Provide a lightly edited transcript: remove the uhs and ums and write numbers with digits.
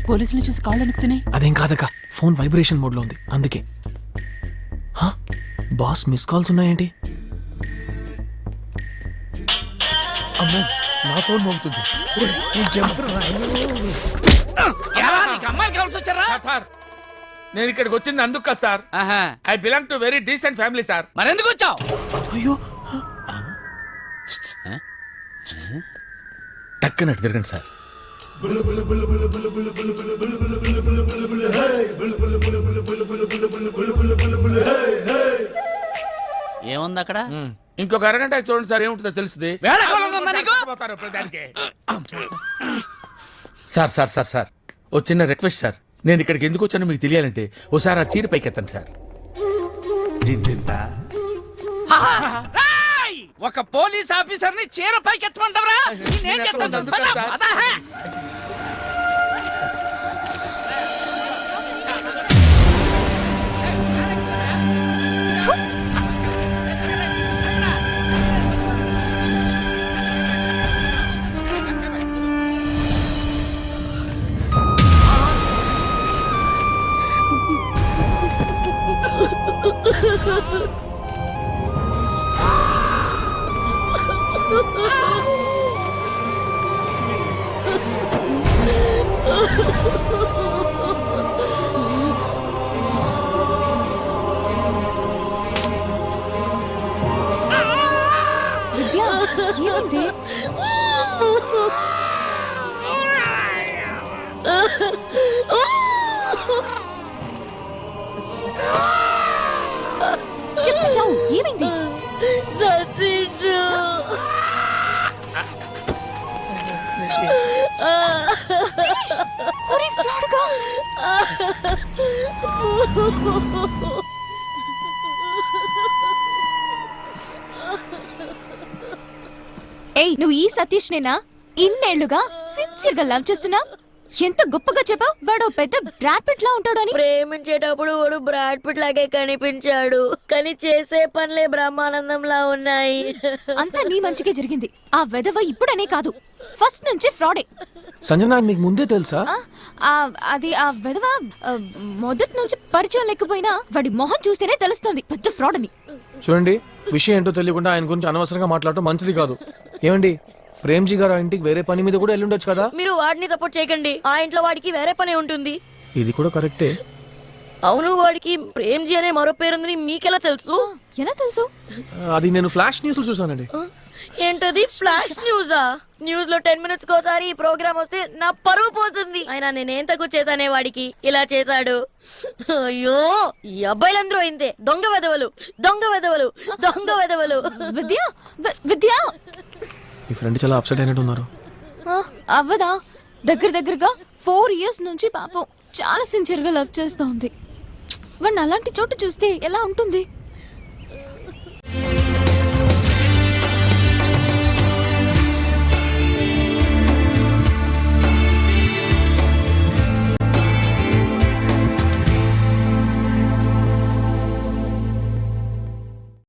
పోలీసులు చూసి కాళ్ళు అనుకుతున్నాయి. అదేం కాదక్క, ఫోన్ వైబ్రేషన్ మోడ్ లో ఉంది అందుకే. బాస్ మిస్ కాల్స్ ఉన్నాయేంటి? అమ్మో నా ఫోన్ మోగుతుంది. అమ్మాయిలు కావాల్సి వచ్చారా సార్ నేను ఇక్కడికి వచ్చింది అందుకు కదా sir. I belong to very decent family sir. మరెందుకు వచ్చావు? అయ్యో టక్కనట్టు తిరగండి సార్. ఏముంది అక్కడ? ఇంకొక అరగంట చూడండి సార్, ఏముంటుందో తెలుస్తుంది. సార్ సార్ సార్ సార్ ఓ చిన్న రిక్వెస్ట్ సార్. నేను ఇక్కడికి ఎందుకు వచ్చానో మీకు తెలియాలంటే ఓసారి ఆ చీర పైకెత్తాను సార్. ఒక పోలీస్ ఆఫీసర్ ని చీర పైకి ఎత్తమంటావరా? నేనేం చెప్తాను? విద్య, ఏమైంది? చెప్పు చావు, ఏమైంది? సతీష్ ఒరే ఫ్రాడ్గా. ఏయ్, నువ్వు ఈ సతీష్ నేనా? ఇన్నేళ్లుగా సిన్సియర్ గా లవ్ చేస్తున్నా. ఎంత గొప్పగా చెప్పావు, వాడు పెద్ద బ్రాడ్ పిట్ లా ఉంటాడు అని. ప్రేమించేటప్పుడు వాడు బ్రాడ్ పిట్ లాగే కనిపించాడు, కానీ చేసే పనులే బ్రహ్మానందంలా ఉన్నాయి. అంతా నీ మంచిగా జరిగింది. ఆ వెధవ ఇప్పుడనే కాదు, ఫస్ట్ నుంచి ఫ్రాడే. సంజన మీకు ముందే తెలుసా? అది ఆ వెధవ మొదటి నుంచి పరిచయం లేకపోయినా వాడి మొహం చూస్తేనే తెలుస్తుంది పెద్ద ఫ్రాడ్ అని. చూడండి, విషయం ఏంటో తెలియకుండా ఆయన గురించి అనవసరంగా మాట్లాడటం మంచిది కాదు. ఏమండి, ప్రేమ్జీ గారు ఆ ఇంటికి వేరే పని మీద కూడా వెళ్ళుండొచ్చు కదా. మీరు వాడిని సపోర్ట్ చేయకండి, ఆ ఇంట్లో వాడికి వేరే పని ఉంటుంది. ఇది కూడా కరెక్టే. అవును, వాడికి ప్రేమ్జీ అనే మరో పేరుందని మీకెలా తెలుసు? ఎలా తెలుసు? అది నేను ఫ్లాష్ న్యూస్ చూసానండి. ఏంటది ఫ్లాష్ న్యూసా? న్యూస్ లో 10 minutes కోసారి ఈ ప్రోగ్రామ్ వస్తే నా పరువు పోతుంది. అయినా నేనేం తక్కువ చేశానే వాడికి ఇలా చేశాడు. అయ్యో, ఈ అబ్బాయిలందరూ అయిందే దొంగ వెదవలు, దొంగ వెదవలు, దొంగ వెదవలు. విద్య, విద్య, మీ ఫ్రెండ్ చాలా అప్సెట్ అయినట్టు ఉన్నారు. అవ్వదా? దగ్గరగా 4 years నుంచి పాపం చాలా సిన్సియర్ గా లవ్ చేస్తూ ఉంది. వాడిని అలాంటి చోటు చూస్తే ఎలా ఉంటుంది?